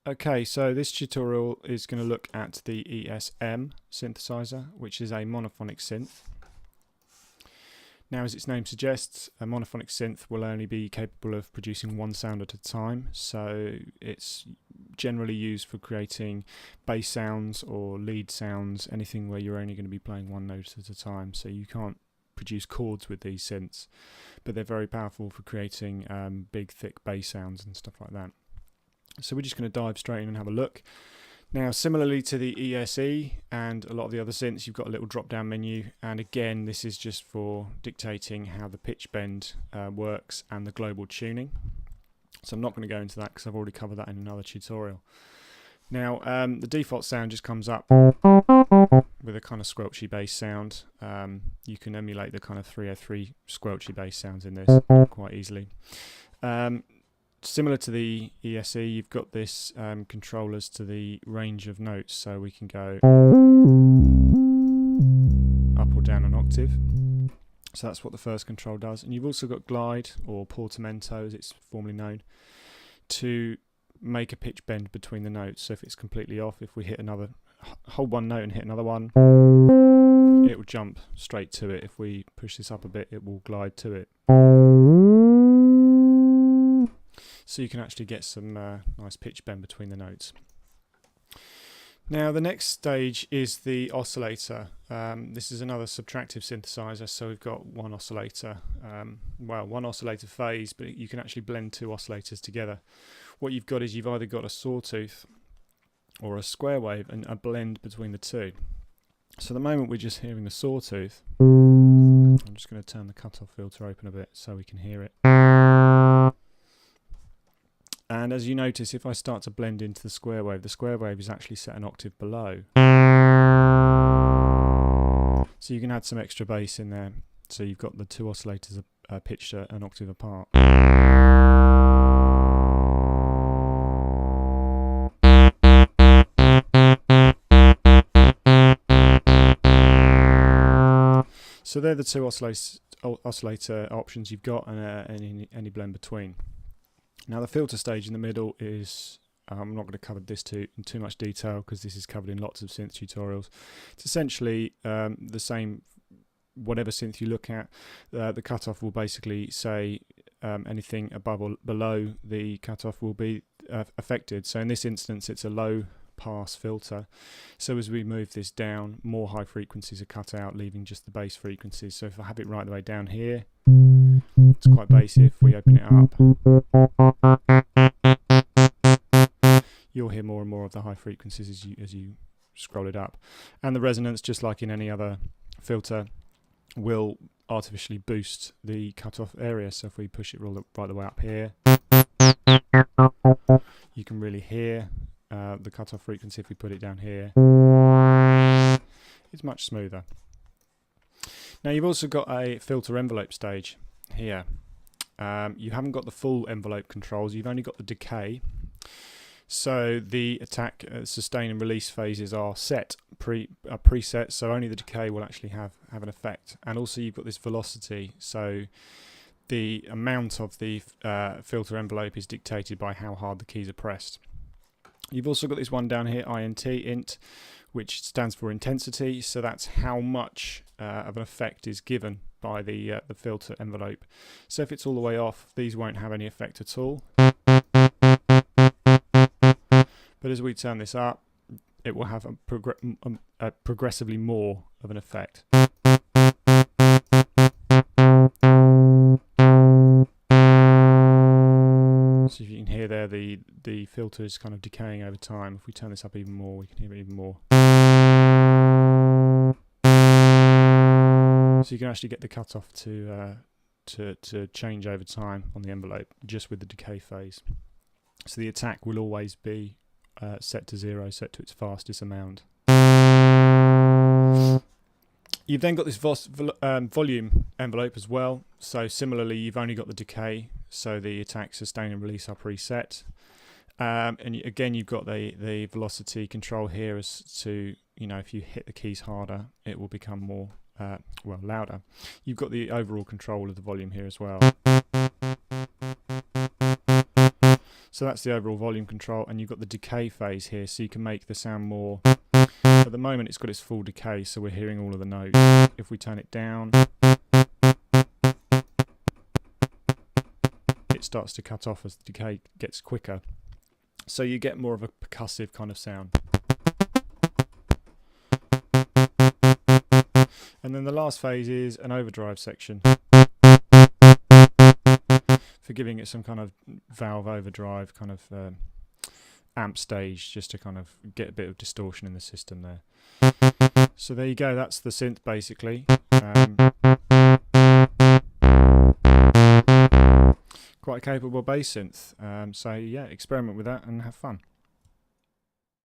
Okay, so this tutorial is going to look at the ESM synthesizer, which is a monophonic synth. Now, as its name suggests, a monophonic synth will only be capable of producing one sound at a time, so it's generally used for creating bass sounds or lead sounds, anything where you're only going to be playing one note at a time, so you can't produce chords with these synths, but they're very powerful for creating big, thick bass sounds and stuff like that. So we're just going to dive straight in and have a look. Now, similarly to the ESE and a lot of the other synths, you've got a little drop-down menu, and again, this is just for dictating how the pitch bend works and the global tuning. So I'm not going to go into that because I've already covered that in another tutorial. Now, the default sound just comes up with a kind of squelchy bass sound. You can emulate the kind of 303 squelchy bass sounds in this quite easily. Similar to the ESE, you've got this controllers to the range of notes, so we can go up or down an octave. So that's what the first control does. And you've also got glide, or portamento as it's formerly known, to make a pitch bend between the notes. So if it's completely off, if we hit another, hold one note and hit another one, it will jump straight to it. If we push this up a bit, it will glide to it. So you can actually get some nice pitch bend between the notes. Now, the next stage is the oscillator. This is another subtractive synthesizer, so we've got one oscillator, one oscillator phase, but you can actually blend two oscillators together. What you've got is you've either got a sawtooth or a square wave and a blend between the two. So at the moment we're just hearing the sawtooth. I'm just going to turn the cutoff filter open a bit so we can hear it. And as you notice, if I start to blend into the square wave is actually set an octave below. So you can add some extra bass in there. So you've got the two oscillators pitched an octave apart. So they're the two oscillator options you've got, and any blend between. Now, the filter stage in the middle is, I'm not going to cover this in too much detail because this is covered in lots of synth tutorials. It's essentially the same, whatever synth you look at, the cutoff will basically say anything above or below the cutoff will be affected. So in this instance, it's a low pass filter. So as we move this down, more high frequencies are cut out, leaving just the bass frequencies. So if I have it right the way down here, it's quite bassy. If we open it up, you'll hear more and more of the high frequencies as you scroll it up. And the resonance, just like in any other filter, will artificially boost the cutoff area. So if we push it right the way up here, you can really hear the cutoff frequency. If we put it down here, it's much smoother. Now, you've also got a filter envelope stage here. You haven't got the full envelope controls, you've only got the decay. So the attack, sustain and release phases are preset, so only the decay will actually have an effect. And also you've got this velocity, so the amount of the filter envelope is dictated by how hard the keys are pressed. You've also got this one down here, int, which stands for intensity, so that's how much of an effect is given by the filter envelope. So if it's all the way off, these won't have any effect at all. But as we turn this up, it will have a progressively more of an effect. So if you can hear there, the filter is kind of decaying over time. If we turn this up even more, we can hear it even more. So you can actually get the cutoff to change over time on the envelope just with the decay phase. So the attack will always be set to 0, set to its fastest amount. You've then got this volume envelope as well. So similarly, you've only got the decay, so the attack, sustain and release are preset. And again, you've got the velocity control here as to, if you hit the keys harder, it will become more louder. You've got the overall control of the volume here as well. So that's the overall volume control, and you've got the decay phase here, so you can make the sound more. At the moment it's got its full decay, so we're hearing all of the notes. If we turn it down, it starts to cut off as the decay gets quicker. So you get more of a percussive kind of sound. And then the last phase is an overdrive section, for giving it some kind of valve overdrive kind of amp stage, just to kind of get a bit of distortion in the system there. So there you go, that's the synth basically. Quite a capable bass synth. So yeah, experiment with that and have fun.